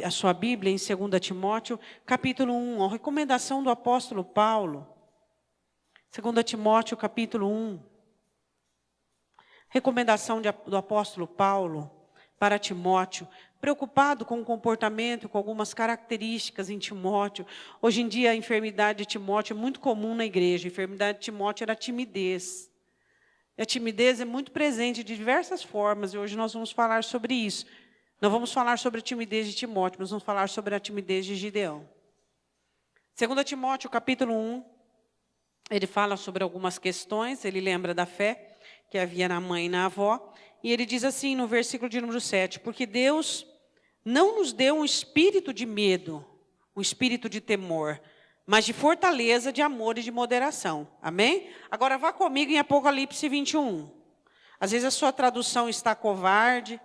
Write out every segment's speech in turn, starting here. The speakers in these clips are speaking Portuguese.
a sua Bíblia em 2 Timóteo, capítulo 1, a recomendação do apóstolo Paulo. 2 Timóteo, capítulo 1. Recomendação do apóstolo Paulo para Timóteo, preocupado com o comportamento, com algumas características em Timóteo. Hoje em dia, a enfermidade de Timóteo é muito comum na igreja. A enfermidade de Timóteo era a timidez. E a timidez é muito presente de diversas formas, e hoje nós vamos falar sobre isso. Não vamos falar sobre a timidez de Timóteo, mas vamos falar sobre a timidez de Gideão. 2 Timóteo, capítulo 1, ele fala sobre algumas questões, ele lembra da fé que havia na mãe e na avó, e ele diz assim no versículo de número 7, porque Deus não nos deu um espírito de medo, um espírito de temor, mas de fortaleza, de amor e de moderação. Amém? Agora vá comigo em Apocalipse 21. Às vezes a sua tradução está covarde,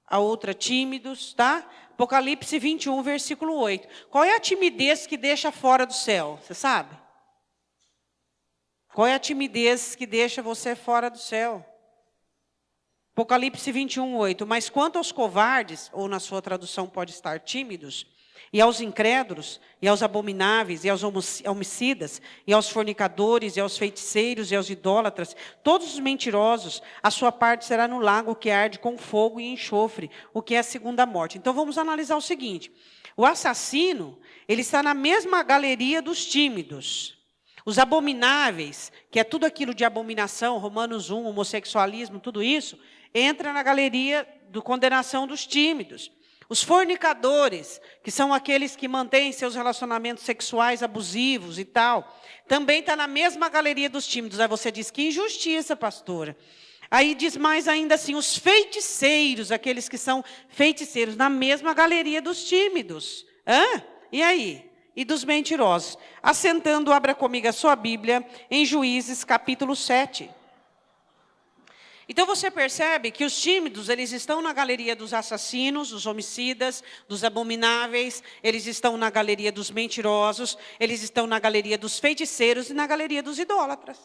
a outra tímidos, tá? Apocalipse 21, versículo 8. Qual é a timidez que deixa fora do céu? Você sabe? Qual é a timidez que deixa você fora do céu? Apocalipse 21, 8. Mas quanto aos covardes, ou na sua tradução pode estar tímidos, e aos incrédulos, e aos abomináveis, e aos homicidas, e aos fornicadores, e aos feiticeiros, e aos idólatras, todos os mentirosos, a sua parte será no lago que arde com fogo e enxofre, o que é a segunda morte. Então vamos analisar o seguinte: o assassino, ele está na mesma galeria dos tímidos. Os abomináveis, que é tudo aquilo de abominação, Romanos 1, homossexualismo, tudo isso, entra na galeria da condenação dos tímidos. Os fornicadores, que são aqueles que mantêm seus relacionamentos sexuais abusivos e tal, também está na mesma galeria dos tímidos. Aí você diz, que injustiça, pastora. Aí diz mais ainda assim, os feiticeiros, aqueles que são feiticeiros, na mesma galeria dos tímidos. E aí? E dos mentirosos. Assentando, abra comigo a sua Bíblia, em Juízes, capítulo 7. Então você percebe que os tímidos, eles estão na galeria dos assassinos, dos homicidas, dos abomináveis, eles estão na galeria dos mentirosos, eles estão na galeria dos feiticeiros e na galeria dos idólatras.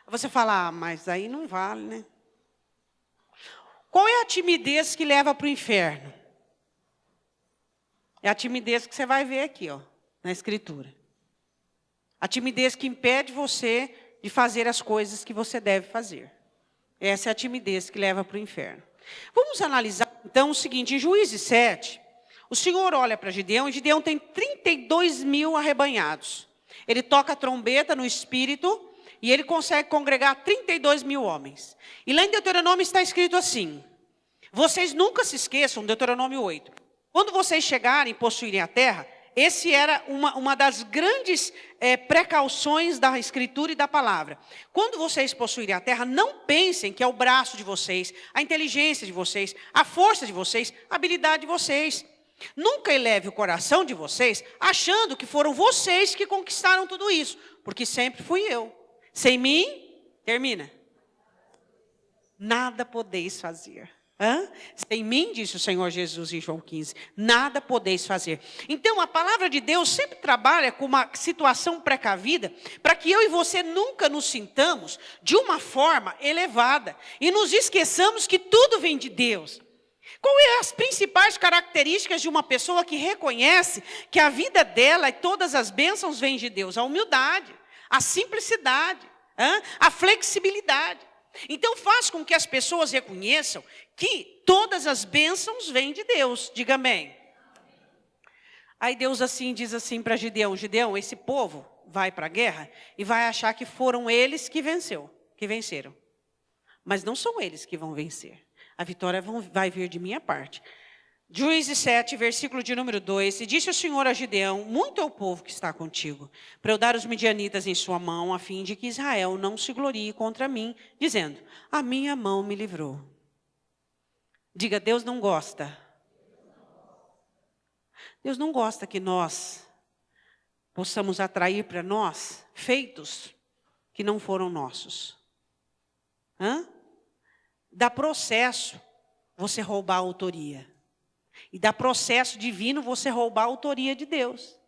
Você fala, mas aí não vale, né? Qual é a timidez que leva para o inferno? É a timidez que você vai ver aqui, ó, na Escritura. A timidez que impede você de fazer as coisas que você deve fazer. Essa é a timidez que leva para o inferno. Vamos analisar, então, o seguinte. Em Juízes 7, o Senhor olha para Gideão, e Gideão tem 32 mil arrebanhados. Ele toca a trombeta no Espírito, e ele consegue congregar 32 mil homens. E lá em Deuteronômio está escrito assim, vocês nunca se esqueçam, Deuteronômio 8, quando vocês chegarem e possuírem a terra, esse era uma das grandes precauções da Escritura e da Palavra. Quando vocês possuírem a terra, não pensem que é o braço de vocês, a inteligência de vocês, a força de vocês, a habilidade de vocês. Nunca eleve o coração de vocês achando que foram vocês que conquistaram tudo isso, porque sempre fui eu. Sem mim, termina. Nada podeis fazer. Sem mim, disse o Senhor Jesus em João 15, nada podeis fazer. Então, a palavra de Deus sempre trabalha com uma situação precavida, para que eu e você nunca nos sintamos de uma forma elevada, e nos esqueçamos que tudo vem de Deus. Qual é as principais características de uma pessoa que reconhece que a vida dela e todas as bênçãos vêm de Deus? A humildade, a simplicidade, a flexibilidade. Então faz com que as pessoas reconheçam que todas as bênçãos vêm de Deus. Diga amém. Aí Deus diz assim para Gideão, Gideão, esse povo vai para a guerra e vai achar que foram eles que venceram. Mas não são eles que vão vencer. A vitória vai vir de minha parte. Juízes 7, versículo de número 2. E disse o Senhor a Gideão, muito é o povo que está contigo, para eu dar os midianitas em sua mão, a fim de que Israel não se glorie contra mim, dizendo, a minha mão me livrou. Diga, Deus não gosta. Deus não gosta que nós possamos atrair para nós feitos que não foram nossos. Dá processo você roubar a autoria. E dá processo divino você roubar a autoria de Deus.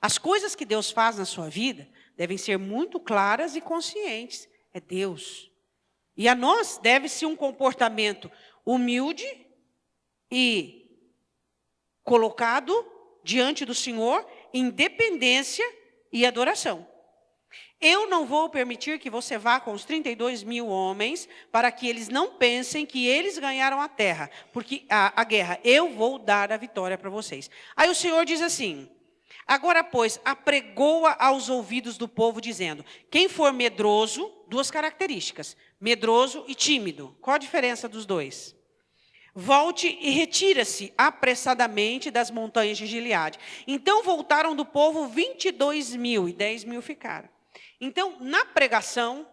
As coisas que Deus faz na sua vida devem ser muito claras e conscientes. É Deus. E a nós deve-se um comportamento humilde, e colocado diante do Senhor em dependência e adoração. Eu não vou permitir que você vá com os 32.000 homens para que eles não pensem que eles ganharam a terra, porque a guerra, eu vou dar a vitória para vocês. Aí o Senhor diz assim: agora, pois, apregoa aos ouvidos do povo, dizendo: quem for medroso, duas características, medroso e tímido. Qual a diferença dos dois? Volte e retira-se apressadamente das montanhas de Gileade. Então voltaram do povo 22.000 e 10.000 ficaram. Então, na pregação,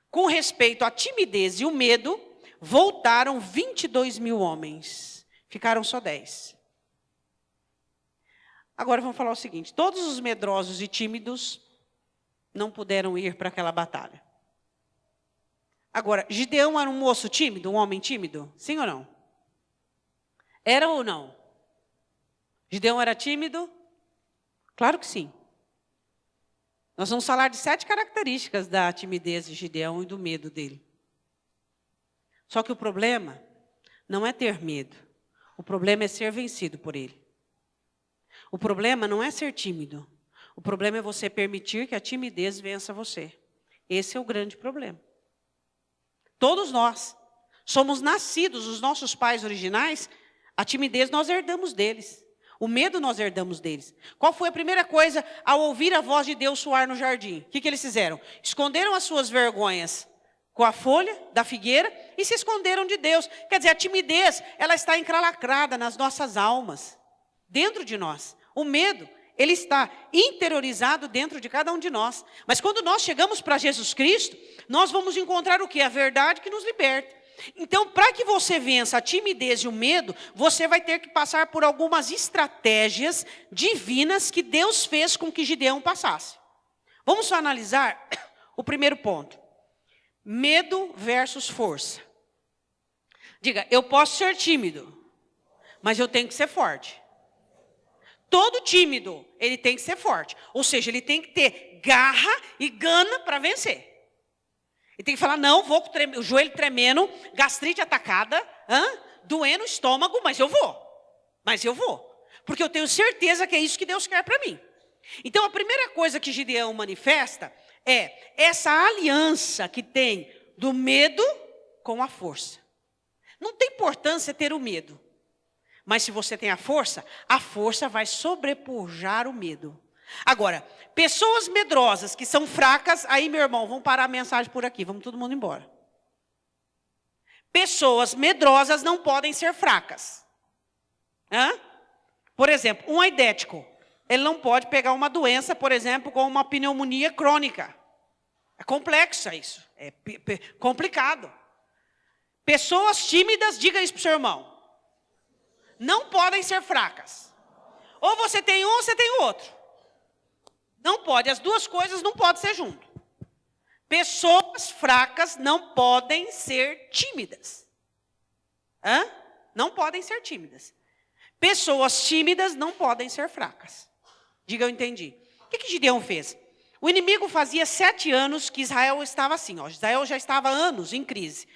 com respeito à timidez e o medo, voltaram 22.000 homens. Ficaram só 10. Agora vamos falar o seguinte: todos os medrosos e tímidos não puderam ir para aquela batalha. Agora, Gideão era um moço tímido, um homem tímido? Sim ou não? Era ou não? Gideão era tímido? Claro que sim. Nós vamos falar de 7 características da timidez de Gideão e do medo dele. Só que o problema não é ter medo. O problema é ser vencido por ele. O problema não é ser tímido. O problema é você permitir que a timidez vença você. Esse é o grande problema. Todos nós somos nascidos, os nossos pais originais, a timidez nós herdamos deles. O medo nós herdamos deles. Qual foi a primeira coisa ao ouvir a voz de Deus soar no jardim? O que eles fizeram? Esconderam as suas vergonhas com a folha da figueira e se esconderam de Deus. Quer dizer, a timidez, ela está encralacrada nas nossas almas, dentro de nós. O medo, ele está interiorizado dentro de cada um de nós. Mas quando nós chegamos para Jesus Cristo, nós vamos encontrar o quê? A verdade que nos liberta. Então, para que você vença a timidez e o medo, você vai ter que passar por algumas estratégias divinas que Deus fez com que Gideão passasse. Vamos só analisar o primeiro ponto. Medo versus força. Diga, eu posso ser tímido, mas eu tenho que ser forte. Todo tímido, ele tem que ser forte. Ou seja, ele tem que ter garra e gana para vencer. Ele tem que falar, não, vou com o joelho tremendo, gastrite atacada, doendo o estômago, mas eu vou. Mas eu vou. Porque eu tenho certeza que é isso que Deus quer para mim. Então, a primeira coisa que Gideão manifesta é essa aliança que tem do medo com a força. Não tem importância ter o medo. Mas se você tem a força vai sobrepujar o medo. Agora, pessoas medrosas que são fracas, aí, meu irmão, vamos parar a mensagem por aqui, vamos todo mundo embora. Pessoas medrosas não podem ser fracas. Por exemplo, um aidético, ele não pode pegar uma doença, por exemplo, como uma pneumonia crônica. É complexo isso, é complicado. Pessoas tímidas, diga isso para o seu irmão, não podem ser fracas. Ou você tem um ou você tem o outro. Não pode, as duas coisas não podem ser juntas. Pessoas fracas não podem ser tímidas. Não podem ser tímidas. Pessoas tímidas não podem ser fracas. Diga, eu entendi. O que Gideão fez? O inimigo fazia 7 anos que Israel estava assim. Israel já estava há anos em crise.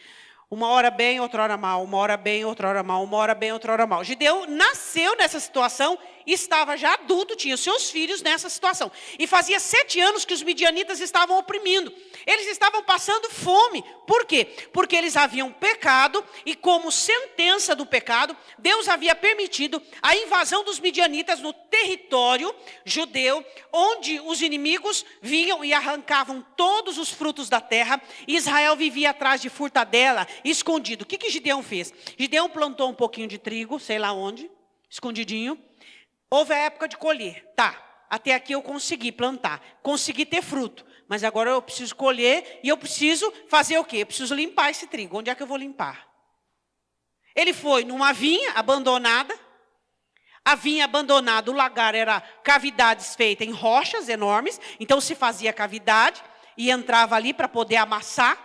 Uma hora bem, outra hora mal, uma hora bem, outra hora mal, uma hora bem, outra hora mal. Gideão nasceu nessa situação, estava já adulto, tinha seus filhos nessa situação. E fazia 7 anos que os midianitas estavam oprimindo. Eles estavam passando fome. Por quê? Porque eles haviam pecado e como sentença do pecado, Deus havia permitido a invasão dos midianitas no território judeu, onde os inimigos vinham e arrancavam todos os frutos da terra. E Israel vivia atrás de furtadela, escondido. O que Gideão fez? Gideão plantou um pouquinho de trigo, sei lá onde, escondidinho. Houve a época de colher. Tá, até aqui eu consegui plantar, consegui ter fruto. Mas agora eu preciso colher e eu preciso fazer o quê? Eu preciso limpar esse trigo. Onde é que eu vou limpar? Ele foi numa vinha abandonada. A vinha abandonada, o lagar era cavidades feitas em rochas enormes. Então se fazia cavidade e entrava ali para poder amassar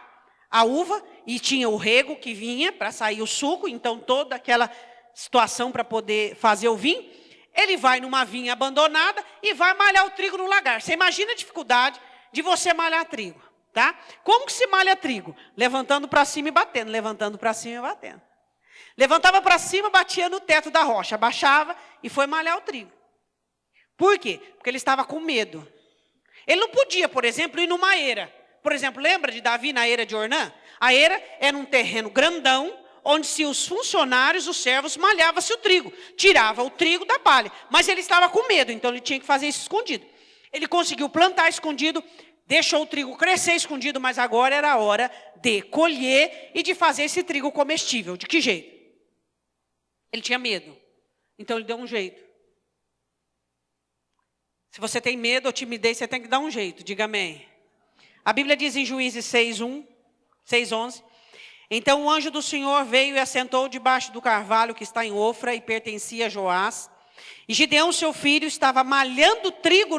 a uva. E tinha o rego que vinha para sair o suco. Então toda aquela situação para poder fazer o vinho. Ele vai numa vinha abandonada e vai malhar o trigo no lagar. Você imagina a dificuldade de você malhar trigo, tá? Como que se malha trigo? Levantando para cima e batendo, levantando para cima e batendo. Levantava para cima, batia no teto da rocha, abaixava e foi malhar o trigo. Por quê? Porque ele estava com medo. Ele não podia, por exemplo, ir numa eira. Por exemplo, lembra de Davi na eira de Ornã? A eira era um terreno grandão, onde se os funcionários, os servos, malhavam-se o trigo. Tirava o trigo da palha. Mas ele estava com medo, então ele tinha que fazer isso escondido. Ele conseguiu plantar escondido, deixou o trigo crescer escondido, mas agora era a hora de colher e de fazer esse trigo comestível. De que jeito? Ele tinha medo. Então ele deu um jeito. Se você tem medo ou timidez, você tem que dar um jeito. Diga amém. A Bíblia diz em Juízes 6:11. Então o anjo do Senhor veio e assentou debaixo do carvalho que está em Ofra e pertencia a Joás. E Gideão, seu filho, estava malhando trigo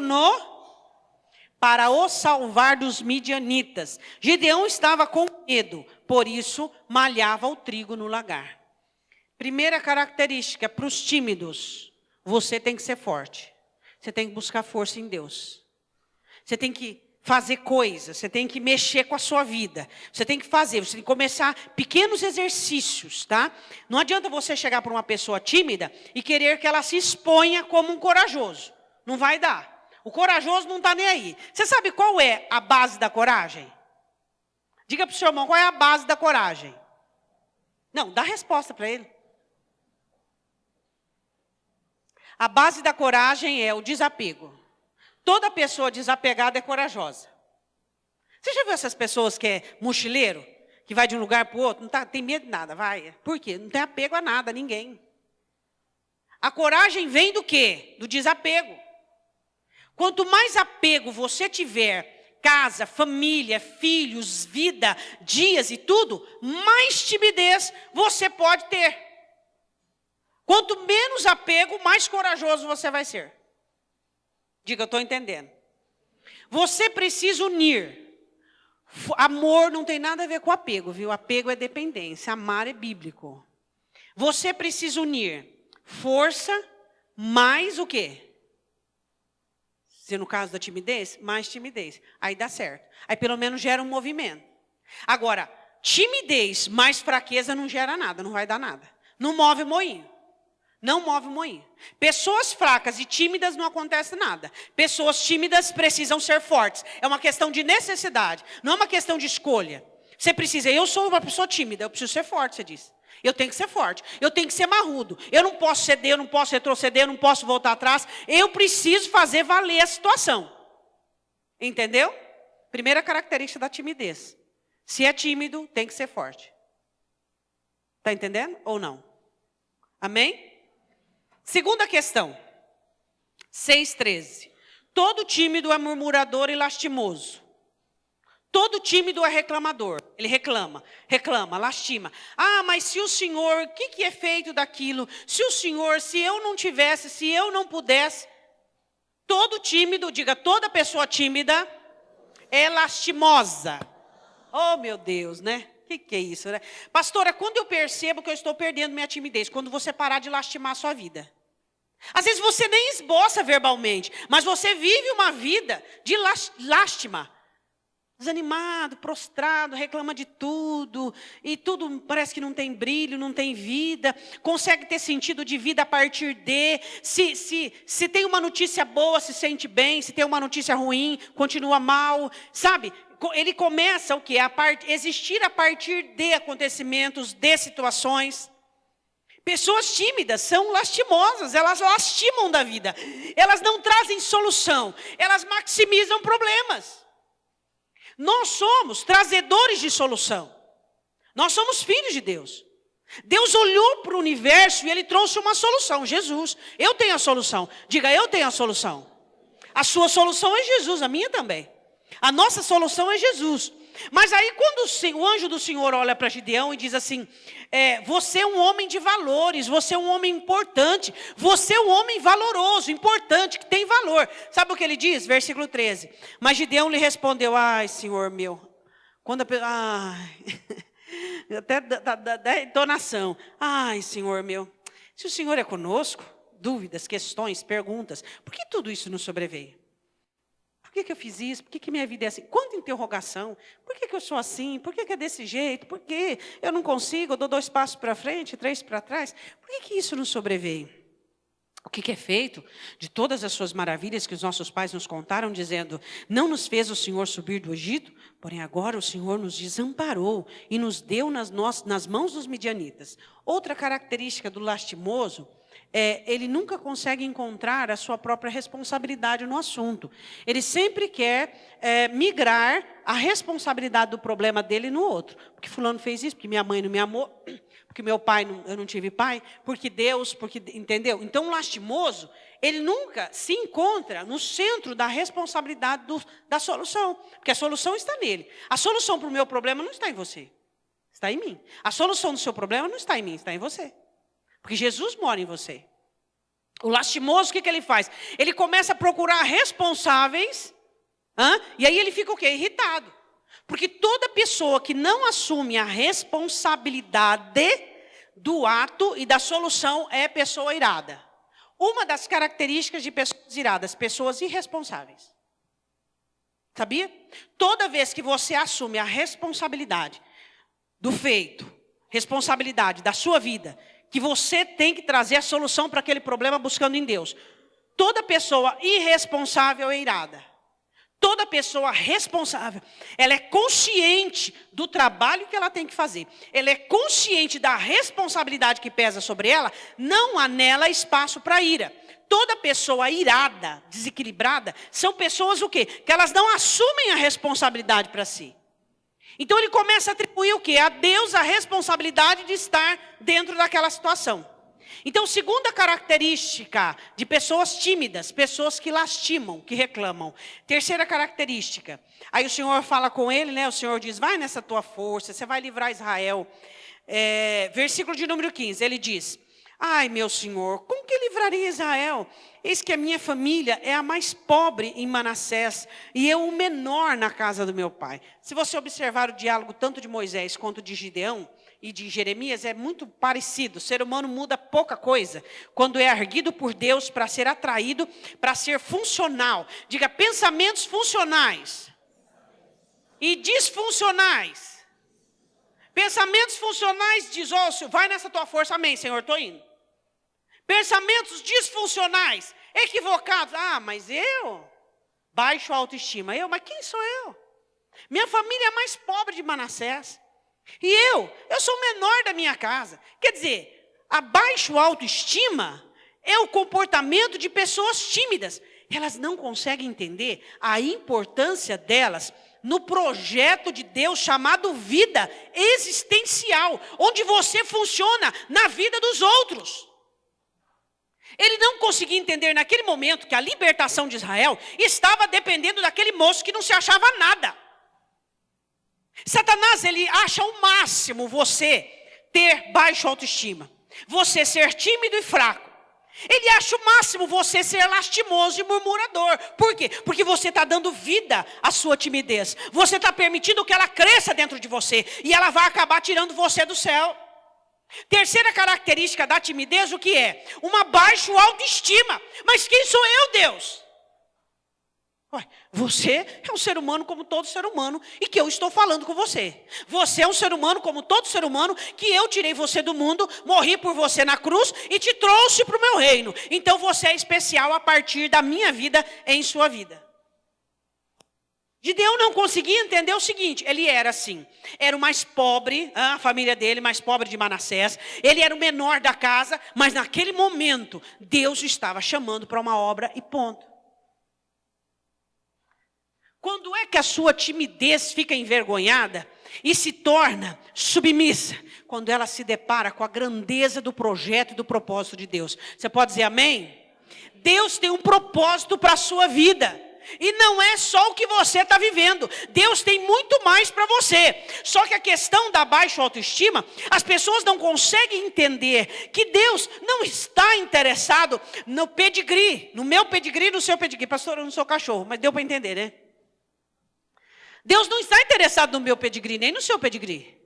para o salvar dos midianitas. Gideão estava com medo, por isso malhava o trigo no lagar. Primeira característica para os tímidos: você tem que ser forte. Você tem que buscar força em Deus. Você tem que fazer coisas, você tem que mexer com a sua vida. Você tem que começar pequenos exercícios, tá? Não adianta você chegar para uma pessoa tímida e querer que ela se exponha como um corajoso. Não vai dar. O corajoso não está nem aí. Você sabe qual é a base da coragem? Diga para o seu irmão, qual é a base da coragem? Não, dá resposta para ele. A base da coragem é o desapego. Toda pessoa desapegada é corajosa. Você já viu essas pessoas que é mochileiro? Que vai de um lugar para o outro? Não tem medo de nada, vai. Por quê? Não tem apego a nada, a ninguém. A coragem vem do quê? Do desapego. Quanto mais apego você tiver, casa, família, filhos, vida, dias e tudo, mais timidez você pode ter. Quanto menos apego, mais corajoso você vai ser. Diga, eu estou entendendo. Você precisa unir. Amor não tem nada a ver com apego, viu? Apego é dependência, amar é bíblico. Você precisa unir força mais o quê? Se no caso da timidez, mais timidez. Aí dá certo. Aí pelo menos gera um movimento. Agora, timidez mais fraqueza não gera nada, não vai dar nada. Não move moinho. Não move moinho. Pessoas fracas e tímidas não acontece nada. Pessoas tímidas precisam ser fortes. É uma questão de necessidade. Não é uma questão de escolha. Você precisa, eu sou uma pessoa tímida, eu preciso ser forte, você diz. Eu tenho que ser forte. Eu tenho que ser marrudo. Eu não posso ceder, eu não posso retroceder, eu não posso voltar atrás. Eu preciso fazer valer a situação. Entendeu? Primeira característica da timidez. Se é tímido, tem que ser forte. Está entendendo ou não? Amém? Segunda questão, 6:13. Todo tímido é murmurador e lastimoso. Todo tímido é reclamador. Ele reclama, lastima. Ah, mas se o Senhor, o que é feito daquilo? Se o Senhor, se eu não tivesse, se eu não pudesse. Todo tímido, diga, toda pessoa tímida é lastimosa. Oh, meu Deus, né? O que é isso, né? Pastora, quando eu percebo que eu estou perdendo minha timidez? Quando você parar de lastimar a sua vida. Às vezes você nem esboça verbalmente, mas você vive uma vida de lástima. Desanimado, prostrado, reclama de tudo. E tudo parece que não tem brilho, não tem vida. Consegue ter sentido de vida a partir de. Se tem uma notícia boa, se sente bem. Se tem uma notícia ruim, continua mal. Sabe? Ele começa o quê? Existir a partir de acontecimentos, de situações. Pessoas tímidas são lastimosas, elas lastimam da vida. Elas não trazem solução, elas maximizam problemas. Nós somos trazedores de solução. Nós somos filhos de Deus. Deus olhou para o universo e Ele trouxe uma solução, Jesus. Eu tenho a solução. Diga, eu tenho a solução. A sua solução é Jesus, a minha também. A nossa solução é Jesus. Mas aí quando o anjo do Senhor olha para Gideão e diz assim, você é um homem de valores, você é um homem importante, você é um homem valoroso, importante, que tem valor. Sabe o que ele diz? Versículo 13. Mas Gideão lhe respondeu, ai, Senhor meu, quando até da entonação, ai, Senhor meu, se o Senhor é conosco, dúvidas, questões, perguntas, por que tudo isso nos sobreveio? Por que eu fiz isso? Por que minha vida é assim? Quanta interrogação. Por que eu sou assim? Por que é desse jeito? Por que eu não consigo? Eu dou 2 passos para frente, 3 para trás. Por que isso não sobreveio? O que é feito de todas as suas maravilhas que os nossos pais nos contaram, dizendo, não nos fez o Senhor subir do Egito, porém agora o Senhor nos desamparou e nos deu nas mãos dos midianitas. Outra característica do lastimoso ele nunca consegue encontrar a sua própria responsabilidade no assunto. Ele sempre quer migrar a responsabilidade do problema dele no outro. Porque fulano fez isso, porque minha mãe não me amou, porque meu pai, eu não tive pai, porque Deus, porque, entendeu? Então, o lastimoso, ele nunca se encontra no centro da responsabilidade da solução. Porque a solução está nele. A solução para o meu problema não está em você. Está em mim. A solução do seu problema não está em mim, está em você. Porque Jesus mora em você. O lastimoso, o que ele faz? Ele começa a procurar responsáveis, e aí ele fica o quê? Irritado. Porque toda pessoa que não assume a responsabilidade do ato e da solução é pessoa irada. Uma das características de pessoas iradas, pessoas irresponsáveis. Sabia? Toda vez que você assume a responsabilidade do feito, responsabilidade da sua vida, que você tem que trazer a solução para aquele problema buscando em Deus. Toda pessoa irresponsável é irada. Toda pessoa responsável, ela é consciente do trabalho que ela tem que fazer. Ela é consciente da responsabilidade que pesa sobre ela, não há nela espaço para ira. Toda pessoa irada, desequilibrada, são pessoas o quê? Que elas não assumem a responsabilidade para si. Então ele começa a atribuir o quê? A Deus a responsabilidade de estar dentro daquela situação. Então, segunda característica de pessoas tímidas, pessoas que lastimam, que reclamam. Terceira característica, aí o Senhor fala com ele, né? O Senhor diz, vai nessa tua força, você vai livrar Israel. Versículo de número 15, ele diz, ai meu Senhor, como que livraria Israel? Eis que a minha família é a mais pobre em Manassés, e eu o menor na casa do meu pai. Se você observar o diálogo tanto de Moisés quanto de Gideão, e de Jeremias é muito parecido. O ser humano muda pouca coisa quando é erguido por Deus para ser atraído, para ser funcional. Diga, pensamentos funcionais e disfuncionais. Pensamentos funcionais diz, vai nessa tua força, amém, Senhor, estou indo. Pensamentos disfuncionais, equivocados, mas eu, baixo autoestima, mas quem sou eu? Minha família é a mais pobre de Manassés. E eu sou o menor da minha casa. Quer dizer, a baixa autoestima é o comportamento de pessoas tímidas. Elas não conseguem entender a importância delas no projeto de Deus chamado vida existencial, onde você funciona na vida dos outros. Ele não conseguia entender naquele momento que a libertação de Israel estava dependendo daquele moço que não se achava nada. Satanás, ele acha o máximo você ter baixa autoestima, você ser tímido e fraco. Ele acha o máximo você ser lastimoso e murmurador. Por quê? Porque você está dando vida à sua timidez. Você está permitindo que ela cresça dentro de você e ela vai acabar tirando você do céu. Terceira característica da timidez, o que é? Uma baixa autoestima. Mas quem sou eu, Deus? Você é um ser humano como todo ser humano e que eu estou falando com você. Você é um ser humano como todo ser humano que eu tirei você do mundo, morri por você na cruz e te trouxe para o meu reino. Então você é especial a partir da minha vida em sua vida. Gideão não conseguia entender o seguinte, ele era assim, era o mais pobre, a família dele, mais pobre de Manassés, ele era o menor da casa, mas naquele momento Deus estava chamando para uma obra e ponto. Quando é que a sua timidez fica envergonhada e se torna submissa? Quando ela se depara com a grandeza do projeto e do propósito de Deus. Você pode dizer amém? Deus tem um propósito para a sua vida. E não é só o que você está vivendo. Deus tem muito mais para você. Só que a questão da baixa autoestima, as pessoas não conseguem entender que Deus não está interessado no pedigree. No meu pedigree, no seu pedigree. Pastor, eu não sou cachorro, mas deu para entender, né? Deus não está interessado no meu pedigree, nem no seu pedigree.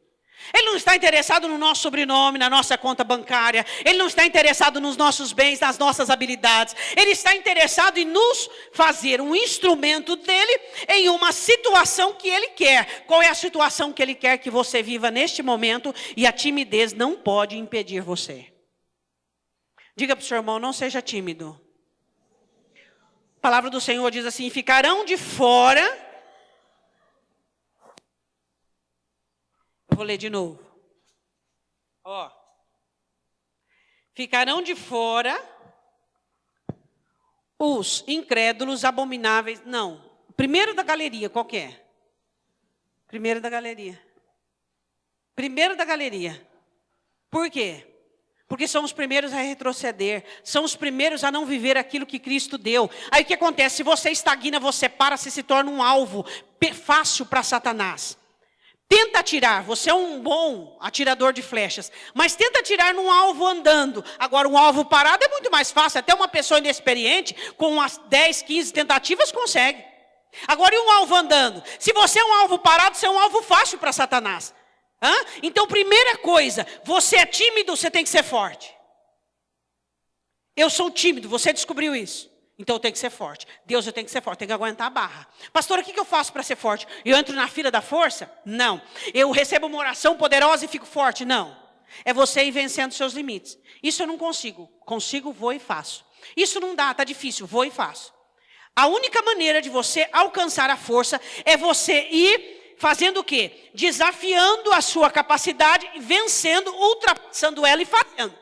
Ele não está interessado no nosso sobrenome, na nossa conta bancária. Ele não está interessado nos nossos bens, nas nossas habilidades. Ele está interessado em nos fazer um instrumento dele em uma situação que ele quer. Qual é a situação que ele quer que você viva neste momento? E a timidez não pode impedir você. Diga para o seu irmão, não seja tímido. A palavra do Senhor diz assim, ficarão de fora... Eu vou ler de novo. Ó. Ficarão de fora os incrédulos, abomináveis. Não. Primeiro da galeria, qual que é? Primeiro da galeria. Primeiro da galeria. Por quê? Porque são os primeiros a retroceder. São os primeiros a não viver aquilo que Cristo deu. Aí o que acontece? Se você estagna, você para, você se torna um alvo fácil para Satanás. Tenta atirar, você é um bom atirador de flechas, mas tenta atirar num alvo andando. Agora, um alvo parado é muito mais fácil, até uma pessoa inexperiente, com umas 10, 15 tentativas, consegue. Agora, e um alvo andando? Se você é um alvo parado, você é um alvo fácil para Satanás. Então, primeira coisa, você é tímido, você tem que ser forte. Eu sou tímido, você descobriu isso. Então eu tenho que ser forte. Deus, eu tenho que ser forte, tenho que aguentar a barra. Pastor, o que eu faço para ser forte? Eu entro na fila da força? Não. Eu recebo uma oração poderosa e fico forte? Não. É você ir vencendo seus limites. Isso eu não consigo. Consigo, vou e faço. Isso não dá, está difícil, vou e faço. A única maneira de você alcançar a força é você ir fazendo o quê? Desafiando a sua capacidade, vencendo, ultrapassando ela e fazendo.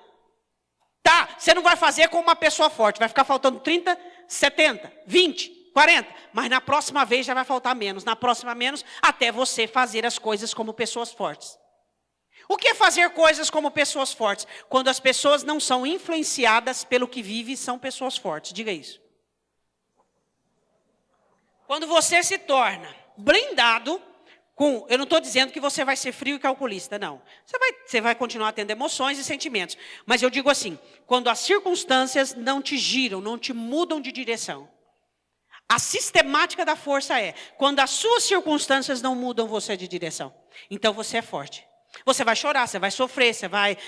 Tá, você não vai fazer com uma pessoa forte, vai ficar faltando 30, 70, 20, 40, mas na próxima vez já vai faltar menos, na próxima menos, até você fazer as coisas como pessoas fortes. O que é fazer coisas como pessoas fortes? Quando as pessoas não são influenciadas pelo que vive, são pessoas fortes, diga isso. Quando você se torna blindado, eu não estou dizendo que você vai ser frio e calculista, não. Você vai continuar tendo emoções e sentimentos. Mas eu digo assim, quando as circunstâncias não te giram, não te mudam de direção. A sistemática da força é, quando as suas circunstâncias não mudam você de direção. Então você é forte. Você vai chorar, você vai sofrer, você vai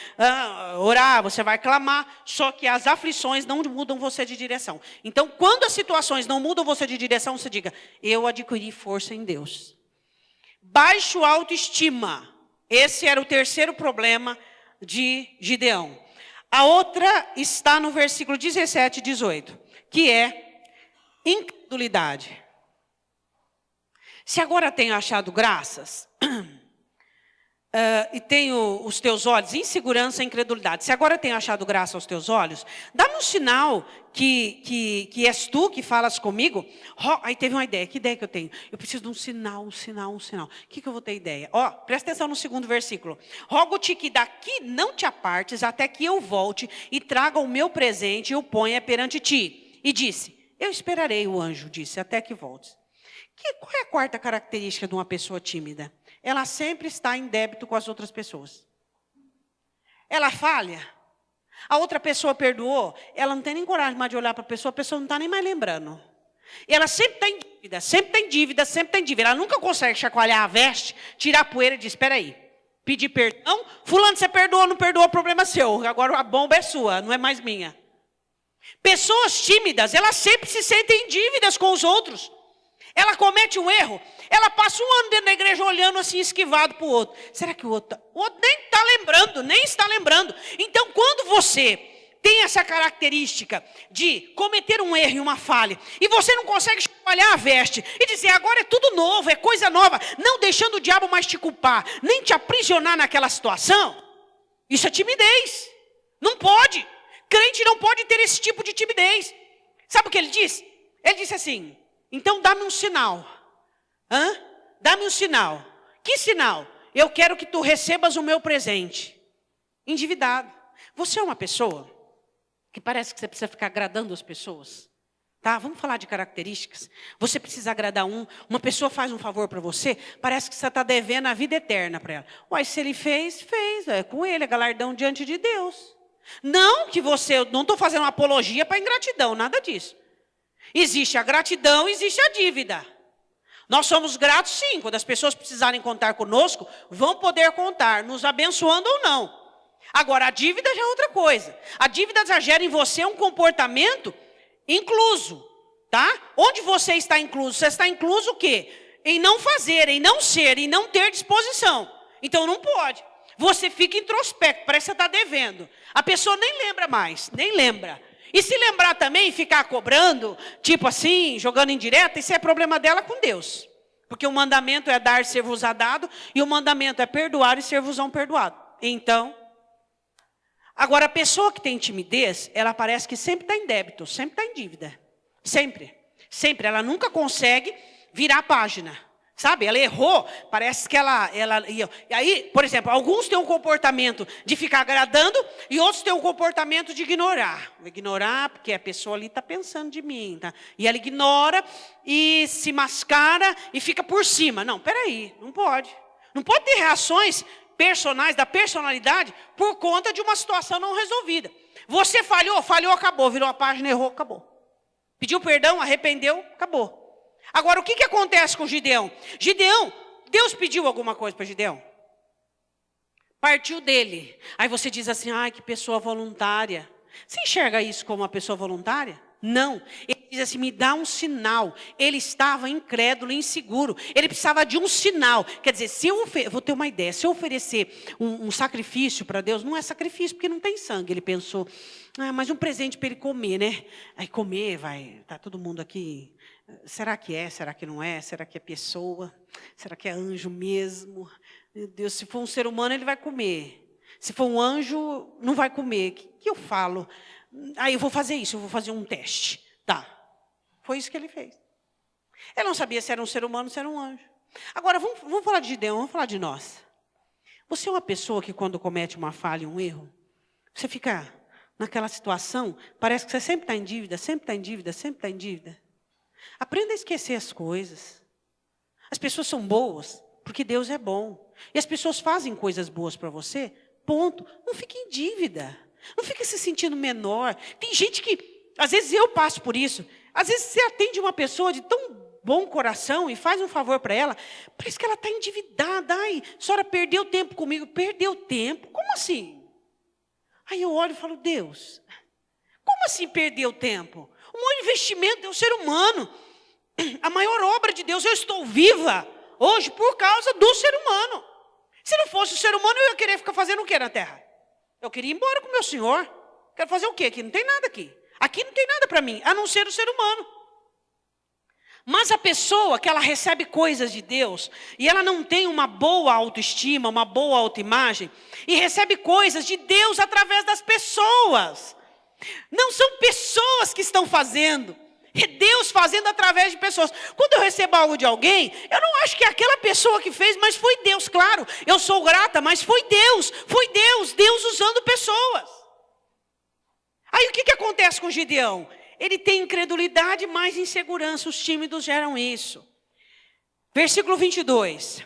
orar, você vai clamar. Só que as aflições não mudam você de direção. Então quando as situações não mudam você de direção, você diga, eu adquiri força em Deus. Baixo autoestima. Esse era o terceiro problema de Gideão. A outra está no versículo 17 e 18, que é incredulidade. Se agora tenho achado graças, e tenho os teus olhos, insegurança e incredulidade. Se agora tenho achado graça aos teus olhos, dá-me um sinal que és tu que falas comigo. Aí teve uma ideia. Que ideia que eu tenho? Eu preciso de um sinal. O que eu vou ter ideia? Presta atenção no segundo versículo. Rogo-te que daqui não te apartes até que eu volte e traga o meu presente e o ponha perante ti. E disse, eu esperarei, o anjo disse, até que voltes. Qual é a quarta característica de uma pessoa tímida? Ela sempre está em débito com as outras pessoas. Ela falha. A outra pessoa perdoou. Ela não tem nem coragem mais de olhar para a pessoa não está nem mais lembrando. E ela sempre tem dívida, sempre tem dívida, sempre tem dívida. Ela nunca consegue chacoalhar a veste, tirar a poeira e dizer, espera aí, pedir perdão. Fulano, você perdoou, não perdoou, o problema é seu. Agora a bomba é sua, não é mais minha. Pessoas tímidas, elas sempre se sentem em dívidas com os outros. Ela comete um erro, ela passa um ano dentro da igreja olhando assim, esquivado para o outro. Será que o outro nem está lembrando. Então, quando você tem essa característica de cometer um erro e uma falha, e você não consegue chacoalhar a veste e dizer, agora é tudo novo, é coisa nova, não deixando o diabo mais te culpar, nem te aprisionar naquela situação, isso é timidez. Não pode. Crente não pode ter esse tipo de timidez. Sabe o que ele disse? Ele disse assim, então dá-me um sinal. Dá-me um sinal. Que sinal? Eu quero que tu recebas o meu presente. Endividado. Você é uma pessoa que parece que você precisa ficar agradando as pessoas. Tá? Vamos falar de características. Você precisa agradar uma pessoa faz um favor para você, parece que você está devendo a vida eterna para ela. Uai, se ele fez. É com ele, é galardão diante de Deus. Não que eu não estou fazendo uma apologia para ingratidão, nada disso. Existe a gratidão, existe a dívida. Nós somos gratos, sim. Quando as pessoas precisarem contar conosco, vão poder contar, nos abençoando ou não. Agora, a dívida já é outra coisa. A dívida já gera em você um comportamento incluso, tá? Onde você está incluso? Você está incluso o quê? Em não fazer, em não ser, em não ter disposição. Então, não pode. Você fica introspecto, parece que você está devendo. A pessoa nem lembra mais, nem lembra. E se lembrar também, ficar cobrando, tipo assim, jogando indireta, isso é problema dela com Deus. Porque o mandamento é dar e ser-vos-á dado, e o mandamento é perdoar e ser-vos-ão perdoado. Então, agora a pessoa que tem timidez, ela parece que sempre está em débito, sempre está em dívida. Sempre, sempre. Ela nunca consegue virar a página. Sabe, ela errou, parece que ela... E aí, por exemplo, alguns têm um comportamento de ficar agradando e outros têm um comportamento de ignorar. Ignorar porque a pessoa ali está pensando de mim, tá? E ela ignora e se mascara e fica por cima. Não, peraí, não pode. Não pode ter reações personais, da personalidade, por conta de uma situação não resolvida. Você falhou, acabou. Virou a página, errou, acabou. Pediu perdão, arrependeu, acabou. Agora, o que acontece com Gideão? Gideão, Deus pediu alguma coisa para Gideão? Partiu dele. Aí você diz assim, ai, que pessoa voluntária. Você enxerga isso como uma pessoa voluntária? Não. Ele diz assim, me dá um sinal. Ele estava incrédulo, inseguro. Ele precisava de um sinal. Quer dizer, se eu vou ter uma ideia, se eu oferecer um sacrifício para Deus, não é sacrifício porque não tem sangue. Ele pensou, mas um presente para ele comer, né? Aí comer, tá todo mundo aqui... Será que é? Será que não é? Será que é pessoa? Será que é anjo mesmo? Meu Deus, se for um ser humano, ele vai comer. Se for um anjo, não vai comer. O que eu falo? Aí eu vou fazer isso, eu vou fazer um teste. Tá. Foi isso que ele fez. Ele não sabia se era um ser humano ou se era um anjo. Agora, vamos falar de Gideão, vamos falar de nós. Você é uma pessoa que quando comete uma falha, um erro, você fica naquela situação, parece que você sempre está em dívida, sempre está em dívida, sempre está em dívida. Aprenda a esquecer as coisas. As pessoas são boas porque Deus é bom. E as pessoas fazem coisas boas para você, ponto. Não fique em dívida. Não fique se sentindo menor. Tem gente que, às vezes eu passo por isso. Às vezes você atende uma pessoa de tão bom coração e faz um favor para ela. Parece que ela está endividada. Ai, a senhora perdeu tempo comigo. Perdeu tempo? Como assim? Aí eu olho e falo, Deus, como assim perdeu tempo? O maior investimento é o ser humano. A maior obra de Deus, eu estou viva hoje por causa do ser humano. Se não fosse o ser humano, eu ia querer ficar fazendo o que na terra? Eu queria ir embora com o meu Senhor. Quero fazer o quê? Aqui não tem nada aqui. Aqui não tem nada para mim, a não ser o ser humano. Mas a pessoa que ela recebe coisas de Deus, e ela não tem uma boa autoestima, uma boa autoimagem, e recebe coisas de Deus através das pessoas. Não são pessoas que estão fazendo. É Deus fazendo através de pessoas. Quando eu recebo algo de alguém, eu não acho que é aquela pessoa que fez, mas foi Deus. Claro, eu sou grata, mas foi Deus. Foi Deus usando pessoas. Aí o que acontece com Gideão? Ele tem incredulidade, mais insegurança. Os tímidos geram isso. Versículo 22.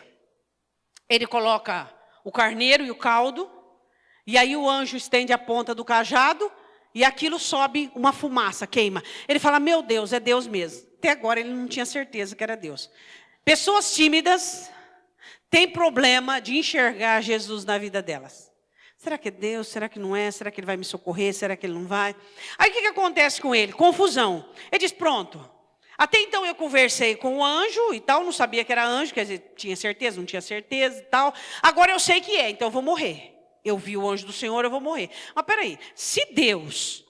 Ele coloca o carneiro e o caldo. E aí o anjo estende a ponta do cajado. E aquilo sobe uma fumaça, queima. Ele fala, meu Deus, é Deus mesmo. Até agora ele não tinha certeza que era Deus. Pessoas tímidas têm problema de enxergar Jesus na vida delas. Será que é Deus? Será que não é? Será que ele vai me socorrer? Será que ele não vai? Aí o que acontece com ele? Confusão. Ele diz, pronto. Até então eu conversei com o anjo e tal, não sabia que era anjo, quer dizer, tinha certeza, não tinha certeza e tal. Agora eu sei que é, então eu vou morrer. Eu vi o anjo do Senhor, eu vou morrer. Mas peraí, se Deus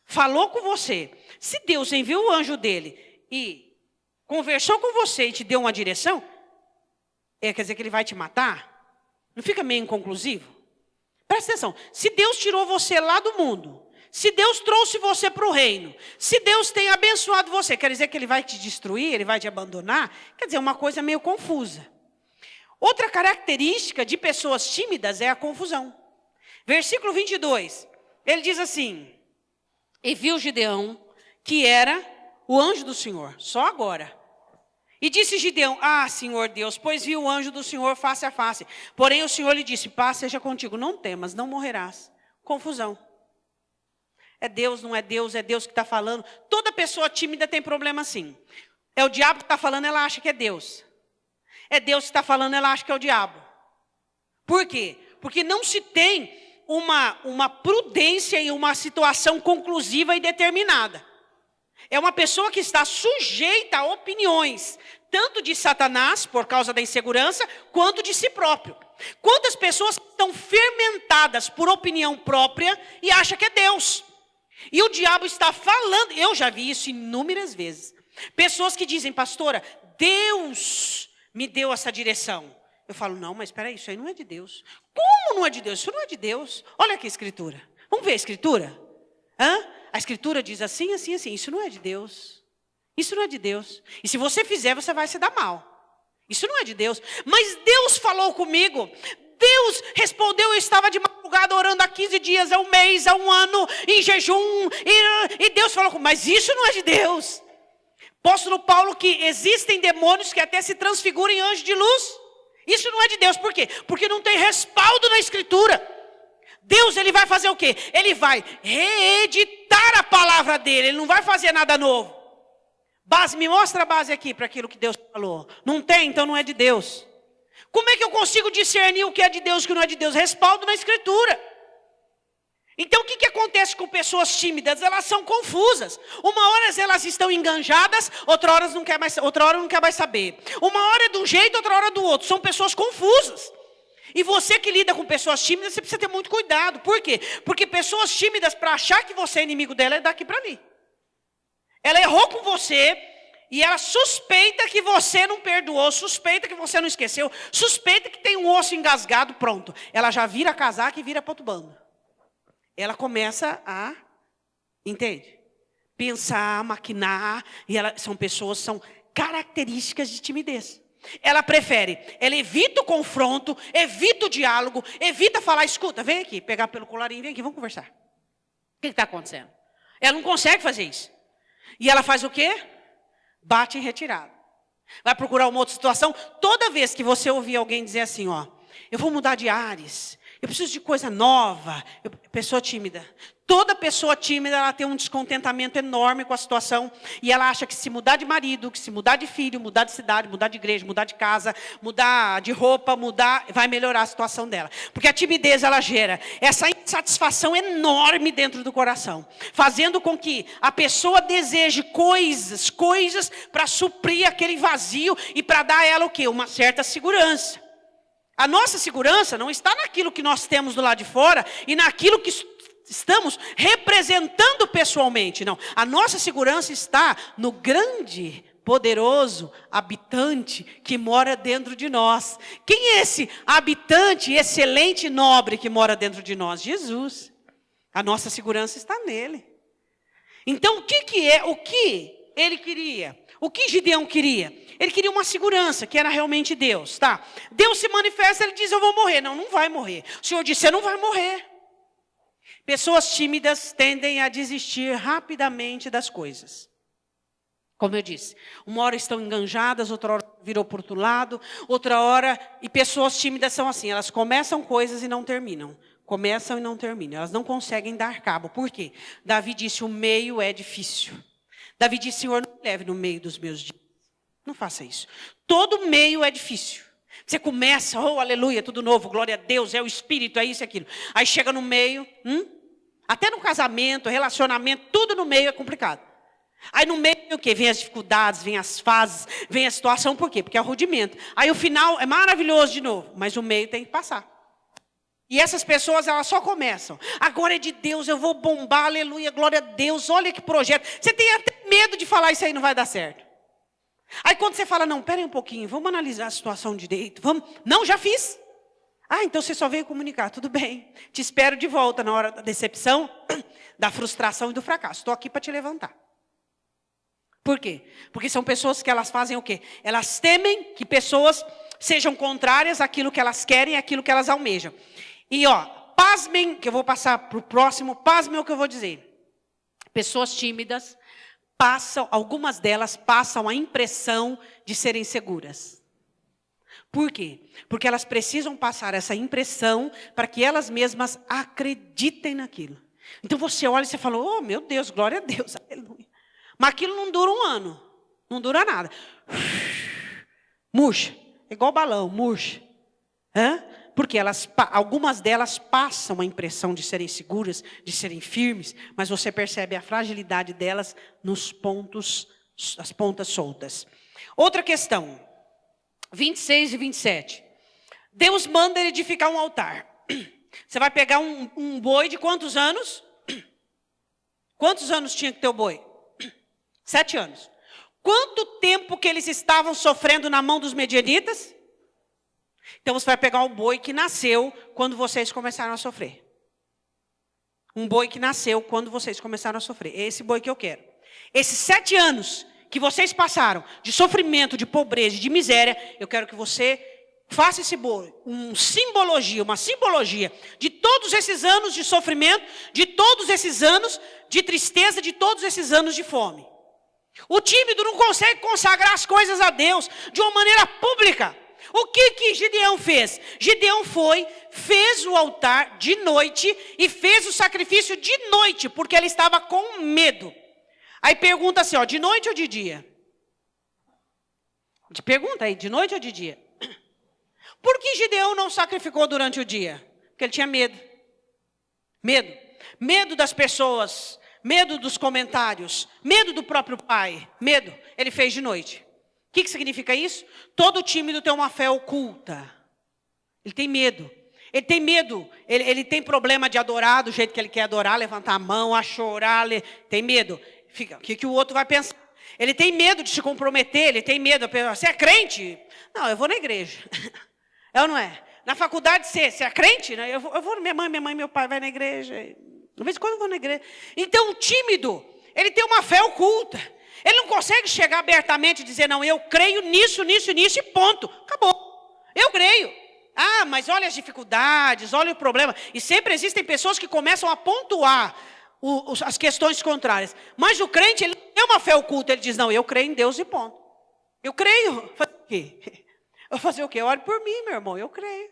falou com você, se Deus enviou o anjo dele e conversou com você e te deu uma direção, quer dizer que ele vai te matar? Não fica meio inconclusivo? Presta atenção, se Deus tirou você lá do mundo, se Deus trouxe você para o reino, se Deus tem abençoado você, quer dizer que ele vai te destruir, ele vai te abandonar? Quer dizer, uma coisa meio confusa. Outra característica de pessoas tímidas é a confusão. Versículo 22, ele diz assim, e viu Gideão, que era o anjo do Senhor, só agora. E disse Gideão, Senhor Deus, pois vi o anjo do Senhor face a face. Porém o Senhor lhe disse, paz seja contigo, não temas, não morrerás. Confusão. É Deus, não é Deus que está falando. Toda pessoa tímida tem problema assim. É o diabo que está falando, ela acha que é Deus. é Deus que está falando, ela acha que é o diabo. Por quê? Porque não se tem uma prudência e uma situação conclusiva e determinada. É uma pessoa que está sujeita a opiniões, tanto de Satanás, por causa da insegurança, quanto de si próprio. Quantas pessoas estão fermentadas por opinião própria e acham que é Deus? E o diabo está falando, eu já vi isso inúmeras vezes. Pessoas que dizem, pastora, Deus me deu essa direção. Eu falo, não, mas espera aí, isso aí não é de Deus. Como não é de Deus? Isso não é de Deus. Olha aqui a escritura. Vamos ver a escritura? A escritura diz assim, assim, assim. Isso não é de Deus. Isso não é de Deus. E se você fizer, você vai se dar mal. Isso não é de Deus. Mas Deus falou comigo. Deus respondeu, eu estava de madrugada orando há 15 dias, há um mês, há um ano, em jejum. E Deus falou comigo, mas isso não é de Deus. Apóstolo Paulo, que existem demônios que até se transfiguram em anjo de luz. Isso não é de Deus, por quê? Porque não tem respaldo na escritura. Deus, ele vai fazer o quê? Ele vai reeditar a palavra dele, ele não vai fazer nada novo. Base, me mostra a base aqui para aquilo que Deus falou. Não tem, então não é de Deus. Como é que eu consigo discernir o que é de Deus e o que não é de Deus? Respaldo na escritura. Então o que acontece com pessoas tímidas? Elas são confusas. Uma hora elas estão enganjadas, outra hora não quer mais saber. Uma hora é de um jeito, outra hora do outro. São pessoas confusas. E você que lida com pessoas tímidas, você precisa ter muito cuidado. Por quê? Porque pessoas tímidas, para achar que você é inimigo dela, é daqui para ali. Ela errou com você e ela suspeita que você não perdoou, suspeita que você não esqueceu, suspeita que tem um osso engasgado, pronto. Ela já vira casaca e vira para outro bando. Ela começa a, entende? Pensar, maquinar, e são pessoas, são características de timidez. Ela evita o confronto, evita o diálogo, evita falar, escuta, vem aqui, pegar pelo colarinho, vem aqui, vamos conversar. O que está acontecendo? Ela não consegue fazer isso. E ela faz o quê? Bate em retirada. Vai procurar uma outra situação. Toda vez que você ouvir alguém dizer assim, ó, eu vou mudar de ares, eu preciso de coisa nova. Pessoa tímida. Toda pessoa tímida, ela tem um descontentamento enorme com a situação. E ela acha que se mudar de marido, que se mudar de filho, mudar de cidade, mudar de igreja, mudar de casa, mudar de roupa, vai melhorar a situação dela. Porque a timidez, ela gera essa insatisfação enorme dentro do coração. Fazendo com que a pessoa deseje coisas para suprir aquele vazio e para dar a ela o quê? Uma certa segurança. A nossa segurança não está naquilo que nós temos do lado de fora e naquilo que estamos representando pessoalmente, não. A nossa segurança está no grande, poderoso habitante que mora dentro de nós. Quem é esse habitante excelente e nobre que mora dentro de nós? Jesus. A nossa segurança está nele. Então, o que ele queria? O que Gideão queria? Ele queria uma segurança, que era realmente Deus, tá? Deus se manifesta, ele diz, eu vou morrer. Não, não vai morrer. O Senhor disse, você não vai morrer. Pessoas tímidas tendem a desistir rapidamente das coisas. Como eu disse, uma hora estão enganjadas, outra hora virou para o outro lado, outra hora... E pessoas tímidas são assim, elas começam coisas e não terminam. Começam e não terminam. Elas não conseguem dar cabo. Por quê? Davi disse, o meio é difícil. Davi disse, Senhor, não me leve no meio dos meus dias. Não faça isso. Todo meio é difícil. Você começa, oh, aleluia, tudo novo, glória a Deus, é o Espírito, é isso e aquilo. Aí chega no meio, até no casamento, relacionamento, tudo no meio é complicado. Aí no meio o quê? Vem as dificuldades, vem as fases, vem a situação, por quê? Porque é o rudimento. Aí o final é maravilhoso de novo, mas o meio tem que passar. E essas pessoas, elas só começam. Agora é de Deus, eu vou bombar, aleluia, glória a Deus, olha que projeto. Você tem até medo de falar isso aí, não vai dar certo. Aí quando você fala, não, pera aí um pouquinho, vamos analisar a situação direito, vamos. Não, já fiz. Ah, então você só veio comunicar, tudo bem. Te espero de volta na hora da decepção, da frustração e do fracasso. Estou aqui para te levantar. Por quê? Porque são pessoas que elas fazem o quê? Elas temem que pessoas sejam contrárias àquilo que elas querem, àquilo que elas almejam. E ó, pasmem, que eu vou passar para o próximo, pasmem o que eu vou dizer. Pessoas tímidas algumas delas passam a impressão de serem seguras. Por quê? Porque elas precisam passar essa impressão para que elas mesmas acreditem naquilo. Então você olha e você fala, oh meu Deus, glória a Deus, aleluia. Mas aquilo não dura um ano, não dura nada. Murcha, igual balão, murcha. Hã? Porque algumas delas passam a impressão de serem seguras, de serem firmes, mas você percebe a fragilidade delas nos pontos, as pontas soltas. Outra questão, 26 e 27. Deus manda ele edificar um altar. Você vai pegar um boi de quantos anos? Quantos anos tinha que ter o boi? 7 anos. Quanto tempo que eles estavam sofrendo na mão dos medianitas? Então você vai pegar um boi que nasceu quando vocês começaram a sofrer. Um boi que nasceu quando vocês começaram a sofrer. É esse boi que eu quero. Esses 7 anos que vocês passaram de sofrimento, de pobreza, de miséria, eu quero que você faça esse boi, uma simbologia de todos esses anos de sofrimento, de todos esses anos de tristeza, de todos esses anos de fome. O tímido não consegue consagrar as coisas a Deus de uma maneira pública. O que Gideão fez? Gideão fez o altar de noite e fez o sacrifício de noite, porque ele estava com medo. Aí pergunta assim, de noite ou de dia? Pergunta aí, de noite ou de dia? Por que Gideão não sacrificou durante o dia? Porque ele tinha medo. Medo das pessoas, medo dos comentários, medo do próprio pai, medo. Ele fez de noite. O que significa isso? Todo tímido tem uma fé oculta. Ele tem medo. Ele tem problema de adorar do jeito que ele quer adorar, levantar a mão, a chorar, tem medo. O que o outro vai pensar? Ele tem medo de se comprometer, ele tem medo. Você é crente? Não, eu vou na igreja. É ou não é? Na faculdade você é crente? Eu vou, minha mãe, meu pai vai na igreja. De vez em quando eu vou na igreja. Então o tímido, ele tem uma fé oculta. Ele não consegue chegar abertamente e dizer, não, eu creio nisso e ponto. Acabou. Eu creio. Ah, mas olha as dificuldades, olha o problema. E sempre existem pessoas que começam a pontuar as questões contrárias. Mas o crente, ele tem uma fé oculta. Ele diz, não, eu creio em Deus e ponto. Eu creio. Fazer o quê? Eu vou fazer o quê? Olhe por mim, meu irmão. Eu creio.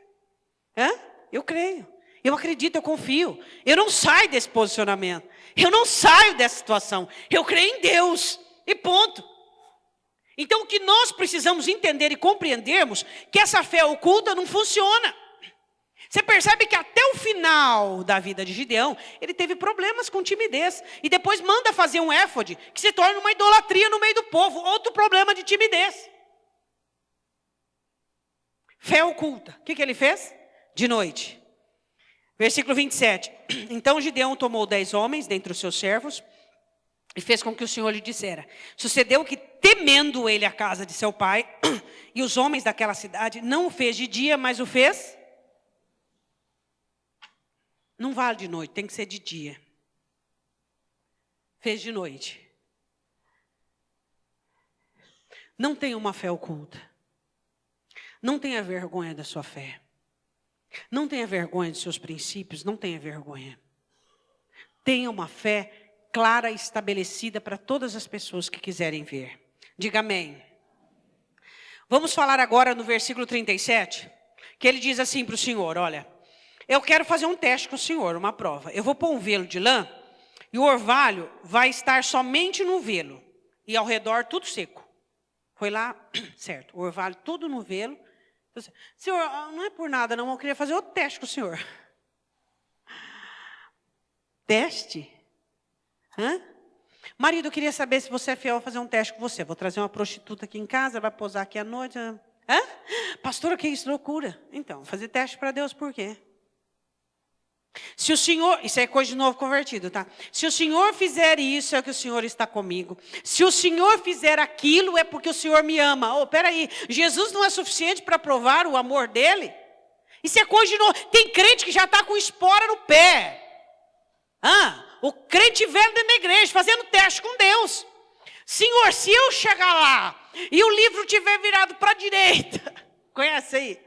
Eu creio. Eu acredito, eu confio. Eu não saio desse posicionamento. Eu não saio dessa situação. Eu creio em Deus. E ponto. Então o que nós precisamos entender e compreendermos, que essa fé oculta não funciona. Você percebe que até o final da vida de Gideão, ele teve problemas com timidez. E depois manda fazer um éfode, que se torna uma idolatria no meio do povo. Outro problema de timidez. Fé oculta. O que ele fez? De noite. Versículo 27. Então Gideão tomou 10 homens dentre os seus servos, e fez com que o Senhor lhe dissera. Sucedeu que, temendo ele a casa de seu pai, e os homens daquela cidade, não o fez de dia, mas o fez. Não vale de noite, tem que ser de dia. Fez de noite. Não tenha uma fé oculta. Não tenha vergonha da sua fé. Não tenha vergonha dos seus princípios, não tenha vergonha. Tenha uma fé clara e estabelecida para todas as pessoas que quiserem ver. Diga amém. Vamos falar agora no versículo 37, que ele diz assim para o Senhor, olha, eu quero fazer um teste com o Senhor, uma prova. Eu vou pôr um velo de lã, e o orvalho vai estar somente no velo, e ao redor tudo seco. Foi lá, certo, o orvalho tudo no velo. Senhor, não é por nada não, eu queria fazer outro teste com o Senhor. Teste? Marido, eu queria saber se você é fiel a fazer um teste com você. Vou trazer uma prostituta aqui em casa, vai posar aqui à noite. Pastora, que isso? Loucura. Então, fazer teste para Deus por quê? Se o Senhor, isso é coisa de novo convertido, tá? Se o Senhor fizer isso, é que o Senhor está comigo. Se o Senhor fizer aquilo, é porque o Senhor me ama. Peraí, Jesus não é suficiente para provar o amor dele? Isso é coisa de novo. Tem crente que já está com espora no pé. O crente velho dentro da igreja, fazendo teste com Deus. Senhor, se eu chegar lá e o livro tiver virado para a direita, conhece aí?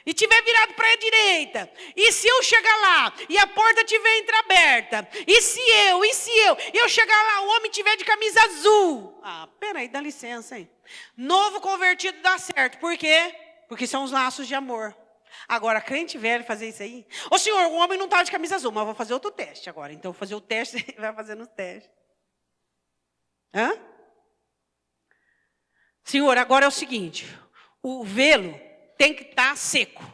E tiver virado para a direita, e se eu chegar lá e a porta tiver entreaberta, e se eu chegar lá, o homem tiver de camisa azul. Peraí, dá licença, hein? Novo convertido dá certo, por quê? Porque são os laços de amor. Agora, crente velho fazer isso aí? Ô senhor, o homem não está de camisa azul, mas eu vou fazer outro teste agora. Então, vou fazer o teste, vai fazendo o teste. Senhor, agora é o seguinte, o velo tem que estar seco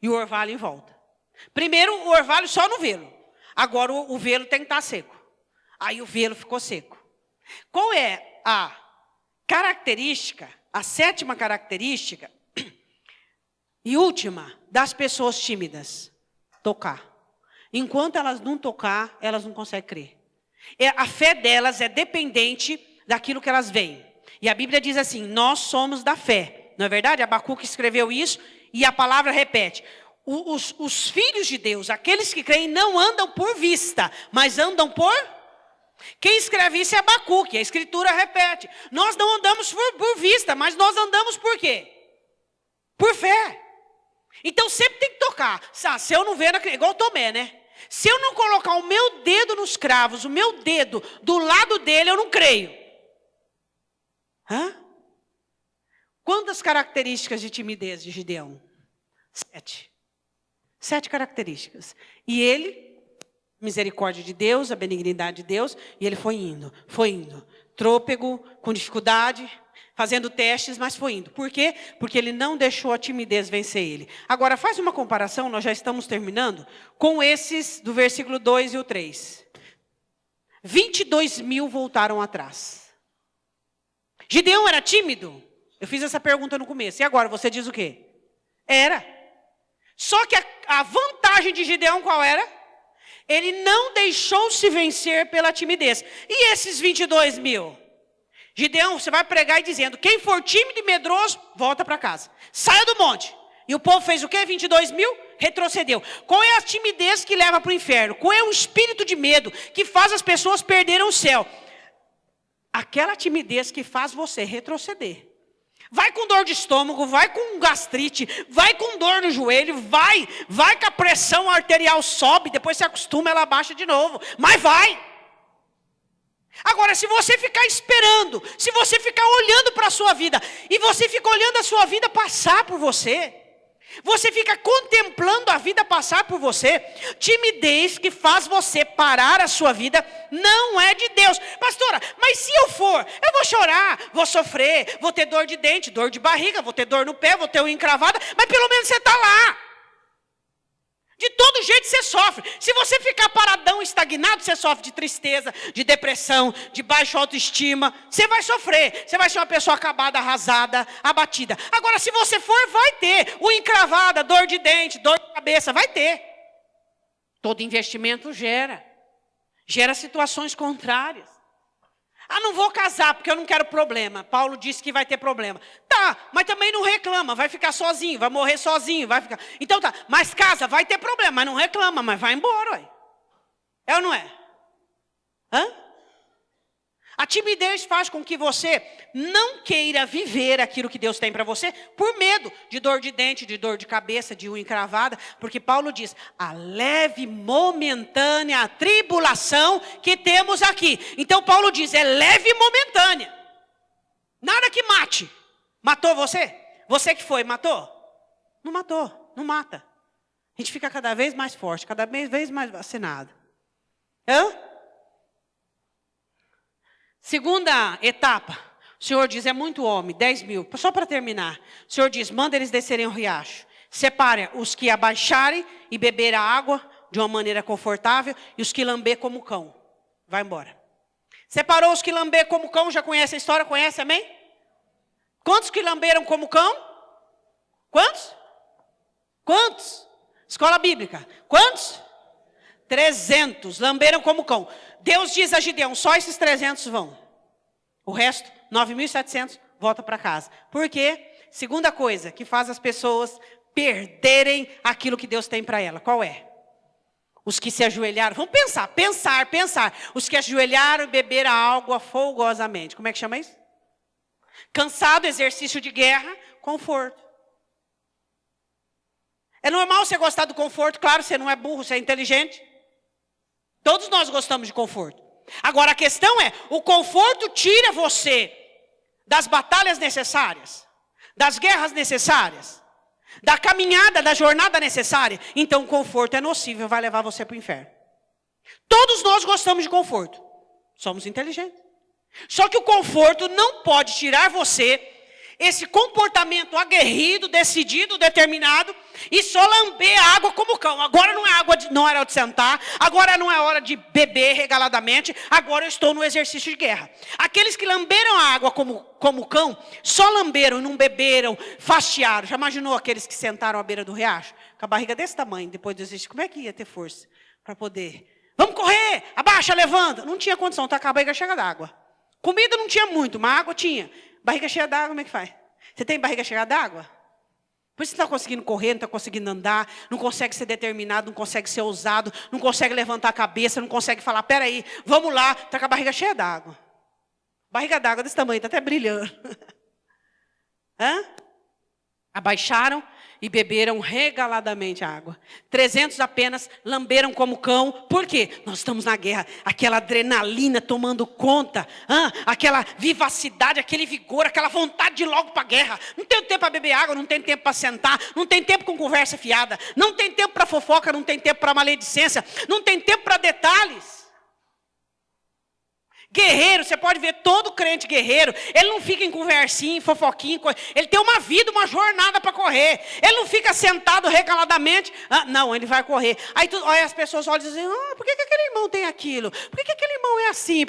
e o orvalho em volta. Primeiro, o orvalho só no velo. Agora, o velo tem que estar seco. Aí o velo ficou seco. Qual é a característica, a 7ª característica e última das pessoas tímidas? Tocar. Enquanto elas não tocar, elas não conseguem crer. A fé delas é dependente daquilo que elas veem. E a Bíblia diz assim, nós somos da fé. Não é verdade? Abacuque escreveu isso e a palavra repete. Os filhos de Deus, aqueles que creem, não andam por vista, mas andam por... Quem escreve isso é Abacuque, a Escritura repete. Nós não andamos por vista, mas nós andamos por quê? Por fé. Então sempre tem que tocar. Se eu não ver, igual Tomé, né? Se eu não colocar o meu dedo nos cravos, o meu dedo do lado dele, eu não creio. Hã? Quantas características de timidez de Gideão? 7. 7 características. E ele, misericórdia de Deus, a benignidade de Deus, e ele foi indo. Trôpego, com dificuldade, fazendo testes, mas foi indo. Por quê? Porque ele não deixou a timidez vencer ele. Agora, faz uma comparação, nós já estamos terminando, com esses do versículo 2 e o 3. 22 mil voltaram atrás. Gideão era tímido? Eu fiz essa pergunta no começo. E agora, você diz o quê? Era. Só que a vantagem de Gideão qual era? Ele não deixou-se vencer pela timidez. E esses 22 mil? Gideão, você vai pregar e dizendo, quem for tímido e medroso, volta para casa. Saia do monte. E o povo fez o quê? 22 mil? Retrocedeu. Qual é a timidez que leva para o inferno? Qual é o espírito de medo que faz as pessoas perderem o céu? Aquela timidez que faz você retroceder. Vai com dor de estômago, vai com gastrite, vai com dor no joelho, vai que a pressão arterial sobe, depois você acostuma, ela baixa de novo, mas vai. Agora, se você ficar esperando, se você ficar olhando para a sua vida, e você fica olhando a sua vida passar por você, você fica contemplando a vida passar por você, timidez que faz você parar a sua vida, não é de Deus. Pastora, mas se eu for, eu vou chorar, vou sofrer, vou ter dor de dente, dor de barriga, vou ter dor no pé, vou ter uma encravada, mas pelo menos você está lá. De todo jeito você sofre. Se você ficar paradão, estagnado, você sofre de tristeza, de depressão, de baixa autoestima. Você vai sofrer. Você vai ser uma pessoa acabada, arrasada, abatida. Agora, se você for, vai ter. Unha encravada, dor de dente, dor de cabeça, vai ter. Todo investimento gera situações contrárias. Ah, não vou casar porque eu não quero problema. Paulo disse que vai ter problema. Tá, mas também não reclama, vai ficar sozinho, vai morrer sozinho, vai ficar... Então tá, mas casa, vai ter problema, mas não reclama, mas vai embora, ué. É ou não é? Hã? A timidez faz com que você não queira viver aquilo que Deus tem para você por medo de dor de dente, de dor de cabeça, de unha encravada. Porque Paulo diz, a leve momentânea tribulação que temos aqui. Então Paulo diz, é leve e momentânea. Nada que mate. Matou você? Você que foi, matou? Não matou, não mata. A gente fica cada vez mais forte, cada vez mais vacinado. Hã? Segunda etapa, o Senhor diz, é muito homem, 10 mil. Só para terminar, o Senhor diz, manda eles descerem o riacho. Separe os que abaixarem e beber a água de uma maneira confortável e os que lamber como cão. Vai embora. Separou os que lamber como cão, já conhece a história? Conhece, amém? Quantos que lamberam como cão? Quantos? Quantos? Escola bíblica. Quantos? 300 lamberam como cão. Deus diz a Gideão, só esses 300 vão. O resto, 9.700, volta para casa. Por quê? Segunda coisa que faz as pessoas perderem aquilo que Deus tem para ela. Qual é? Os que se ajoelharam. Vamos pensar. Os que ajoelharam e beberam água folgosamente. Como é que chama isso? Cansado, exercício de guerra, conforto. É normal você gostar do conforto. Claro, você não é burro, você é inteligente. Todos nós gostamos de conforto. Agora a questão é, o conforto tira você das batalhas necessárias, das guerras necessárias, da caminhada, da jornada necessária. Então o conforto é nocivo e vai levar você para o inferno. Todos nós gostamos de conforto. Somos inteligentes. Só que o conforto não pode tirar você esse comportamento aguerrido, decidido, determinado, e só lamber a água como cão. Agora não é hora de sentar, agora não é hora de beber regaladamente, agora eu estou no exercício de guerra. Aqueles que lamberam a água como cão, só lamberam, não beberam, fastiaram. Já imaginou aqueles que sentaram à beira do riacho? Com a barriga desse tamanho, depois do exercício, como é que ia ter força para poder? Vamos correr, abaixa, levanta. Não tinha condição, tá com a barriga cheia d'água. Comida não tinha muito, mas água tinha. Barriga cheia d'água, como é que faz? Você tem barriga cheia d'água? Por isso você não está conseguindo correr, não está conseguindo andar, não consegue ser determinado, não consegue ser ousado, não consegue levantar a cabeça, não consegue falar, peraí, vamos lá, está com a barriga cheia d'água. Barriga d'água desse tamanho, está até brilhando. Abaixaram e beberam regaladamente a água. 300 apenas lamberam como cão. Por quê? Nós estamos na guerra. Aquela adrenalina tomando conta. Aquela vivacidade, aquele vigor, aquela vontade de ir logo para a guerra. Não tem tempo para beber água, não tem tempo para sentar, não tem tempo com conversa fiada, não tem tempo para fofoca, não tem tempo para maledicência, não tem tempo para detalhes. Guerreiro, você pode ver todo crente guerreiro, ele não fica em conversinha, em fofoquinha, ele tem uma vida, uma jornada para correr. Ele não fica sentado regaladamente, não, ele vai correr. Aí as pessoas olham e dizem, por que aquele irmão tem aquilo? Por que aquele irmão é assim?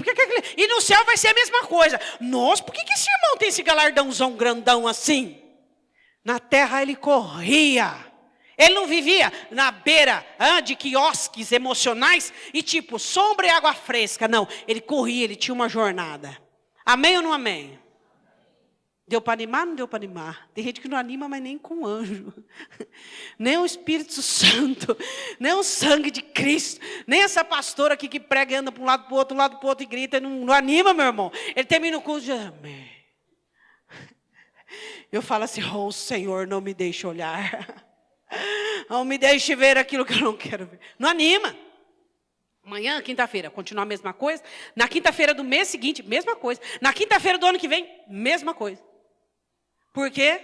E no céu vai ser a mesma coisa. Nossa, por que esse irmão tem esse galardãozão grandão assim? Na terra ele corria. Ele não vivia na beira de quiosques emocionais e tipo, sombra e água fresca. Não, ele corria, ele tinha uma jornada. Amém ou não amém? Deu para animar? Não deu para animar. Tem gente que não anima, mas nem com anjo. Nem o Espírito Santo, nem o sangue de Cristo, nem essa pastora aqui que prega e anda para um lado, para o outro e grita. Não anima, meu irmão. Ele termina o culto e diz, amém. Eu falo assim, oh Senhor, não me deixe olhar. Não me deixe ver aquilo que eu não quero ver. Não anima. Amanhã, quinta-feira, continua a mesma coisa. Na quinta-feira do mês seguinte, mesma coisa. Na quinta-feira do ano que vem, mesma coisa. Por quê?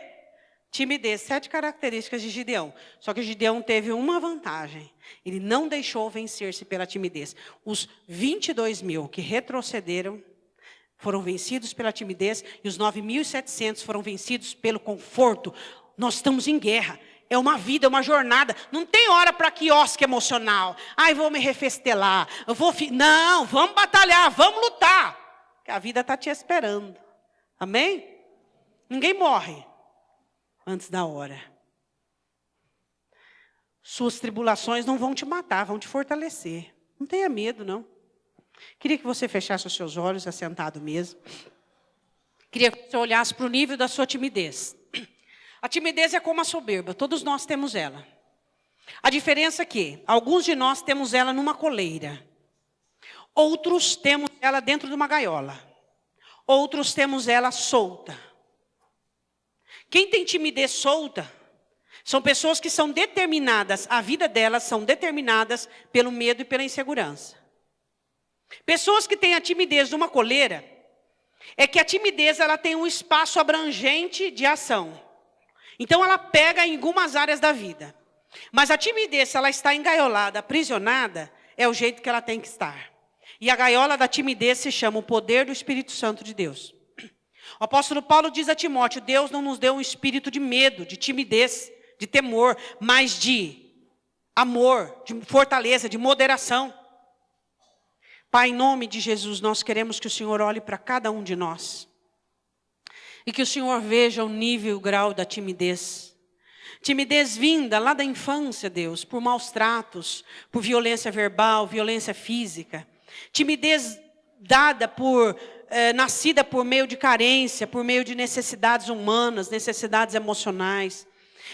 Timidez, 7 características de Gideão. Só que Gideão teve uma vantagem. Ele não deixou vencer-se pela timidez. Os 22 mil que retrocederam foram vencidos pela timidez. E os 9.700 foram vencidos pelo conforto. Nós estamos em guerra. É uma vida, é uma jornada. Não tem hora para quiosque emocional. Vou me refestelar. Não, vamos batalhar, vamos lutar. Porque a vida está te esperando. Amém? Ninguém morre antes da hora. Suas tribulações não vão te matar, vão te fortalecer. Não tenha medo, não. Queria que você fechasse os seus olhos, assentado mesmo. Queria que você olhasse para o nível da sua timidez. A timidez é como a soberba, todos nós temos ela. A diferença é que alguns de nós temos ela numa coleira. Outros temos ela dentro de uma gaiola. Outros temos ela solta. Quem tem timidez solta, são pessoas que são determinadas, a vida delas são determinadas pelo medo e pela insegurança. Pessoas que têm a timidez numa coleira, é que a timidez ela tem um espaço abrangente de ação. Então ela pega em algumas áreas da vida. Mas a timidez, se ela está engaiolada, aprisionada, é o jeito que ela tem que estar. E a gaiola da timidez se chama o poder do Espírito Santo de Deus. O apóstolo Paulo diz a Timóteo, Deus não nos deu um espírito de medo, de timidez, de temor, mas de amor, de fortaleza, de moderação. Pai, em nome de Jesus, nós queremos que o Senhor olhe para cada um de nós. E que o Senhor veja o nível e o grau da timidez. Timidez vinda lá da infância, Deus, por maus tratos, por violência verbal, violência física. Timidez dada nascida por meio de carência, por meio de necessidades humanas, necessidades emocionais.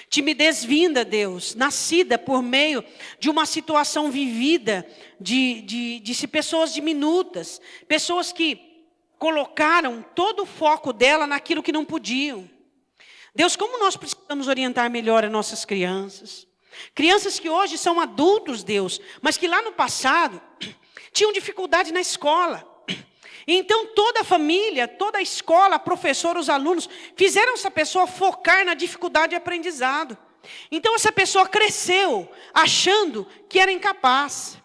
Timidez vinda, Deus, nascida por meio de uma situação vivida, de pessoas diminutas, pessoas que colocaram todo o foco dela naquilo que não podiam. Deus, como nós precisamos orientar melhor as nossas crianças? Crianças que hoje são adultos, Deus, mas que lá no passado tinham dificuldade na escola. E então toda a família, toda a escola, professor, os alunos, fizeram essa pessoa focar na dificuldade de aprendizado. Então essa pessoa cresceu achando que era incapaz.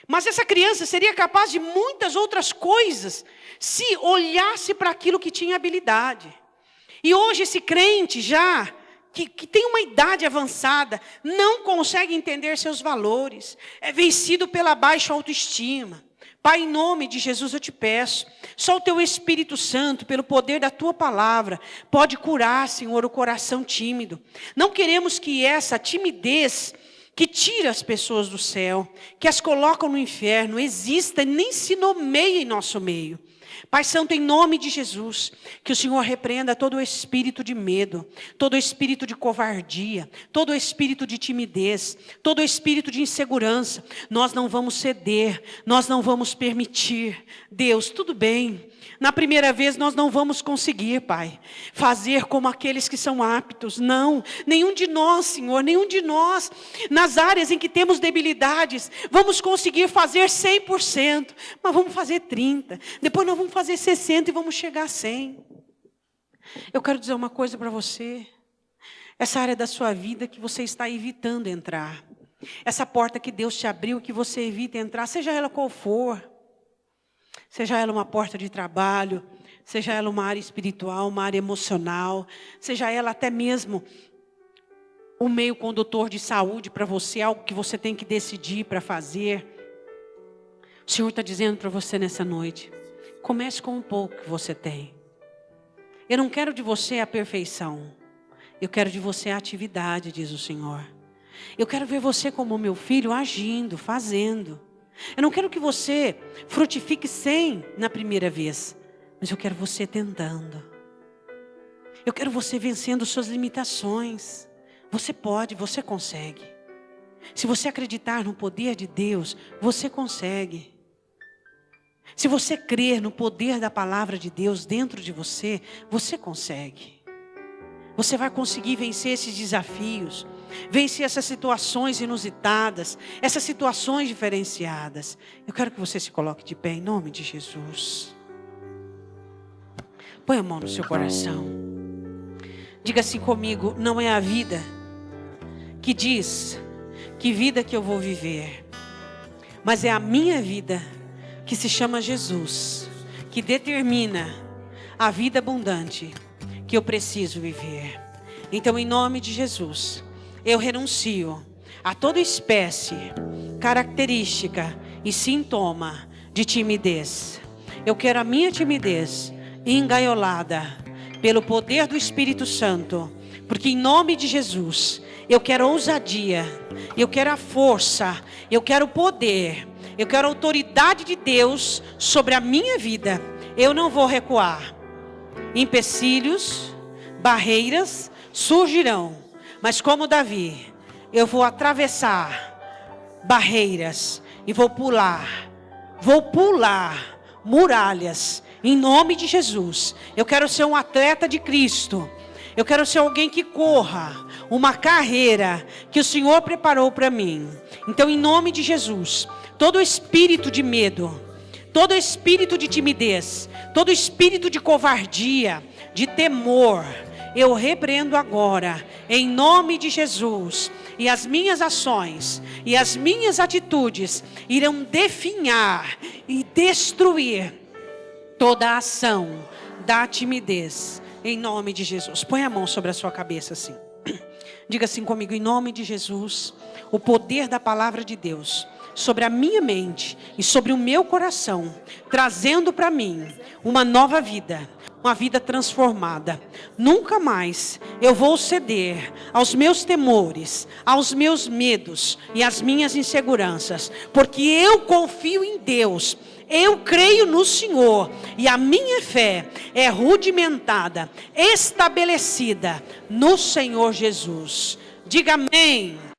Mas essa criança seria capaz de muitas outras coisas se olhasse para aquilo que tinha habilidade. E hoje esse crente já, que tem uma idade avançada, não consegue entender seus valores, é vencido pela baixa autoestima. Pai, em nome de Jesus eu te peço, só o teu Espírito Santo, pelo poder da tua palavra, pode curar, Senhor, o coração tímido. Não queremos que essa timidez que tira as pessoas do céu, que as colocam no inferno, exista e nem se nomeie em nosso meio. Pai Santo, em nome de Jesus, que o Senhor repreenda todo o espírito de medo, todo o espírito de covardia, todo o espírito de timidez, todo o espírito de insegurança. Nós não vamos ceder, nós não vamos permitir. Deus, tudo bem. Na primeira vez nós não vamos conseguir, Pai, fazer como aqueles que são aptos. Não, nenhum de nós, Senhor, nenhum de nós, nas áreas em que temos debilidades, vamos conseguir fazer 100%, mas vamos fazer 30%, depois nós vamos fazer 60% e vamos chegar a 100%. Eu quero dizer uma coisa para você, essa área da sua vida que você está evitando entrar, essa porta que Deus te abriu, que você evita entrar, seja ela qual for, seja ela uma porta de trabalho, seja ela uma área espiritual, uma área emocional, seja ela até mesmo um meio condutor de saúde para você, algo que você tem que decidir para fazer. O Senhor está dizendo para você nessa noite, comece com um pouco que você tem. Eu não quero de você a perfeição, eu quero de você a atividade, diz o Senhor. Eu quero ver você como meu filho agindo, fazendo. Eu não quero que você frutifique 100 na primeira vez, mas eu quero você tentando. Eu quero você vencendo suas limitações. Você pode, você consegue. Se você acreditar no poder de Deus, você consegue. Se você crer no poder da palavra de Deus dentro de você, você consegue. Você vai conseguir vencer esses desafios, vencer essas situações inusitadas, essas situações diferenciadas. Eu quero que você se coloque de pé em nome de Jesus. Põe a mão no seu coração. Diga assim comigo, não é a vida que diz que vida que eu vou viver, mas é a minha vida que se chama Jesus, que determina a vida abundante que eu preciso viver. Então, em nome de Jesus, eu renuncio a toda espécie, característica e sintoma de timidez. Eu quero a minha timidez engaiolada pelo poder do Espírito Santo, porque em nome de Jesus, eu quero ousadia, eu quero a força, eu quero o poder, eu quero a autoridade de Deus sobre a minha vida. Eu não vou recuar. Empecilhos, barreiras surgirão, mas como Davi, eu vou atravessar barreiras e vou pular muralhas, em nome de Jesus. Eu quero ser um atleta de Cristo, eu quero ser alguém que corra uma carreira que o Senhor preparou para mim. Então, em nome de Jesus, todo espírito de medo, todo espírito de timidez, todo espírito de covardia, de temor, eu repreendo agora, em nome de Jesus. E as minhas ações e as minhas atitudes irão definhar e destruir toda a ação da timidez, em nome de Jesus. Põe a mão sobre a sua cabeça assim. Diga assim comigo, em nome de Jesus, o poder da palavra de Deus sobre a minha mente e sobre o meu coração, trazendo para mim uma nova vida, uma vida transformada. Nunca mais eu vou ceder aos meus temores, aos meus medos e às minhas inseguranças, porque eu confio em Deus. Eu creio no Senhor e a minha fé é rudimentada, estabelecida no Senhor Jesus. Diga amém.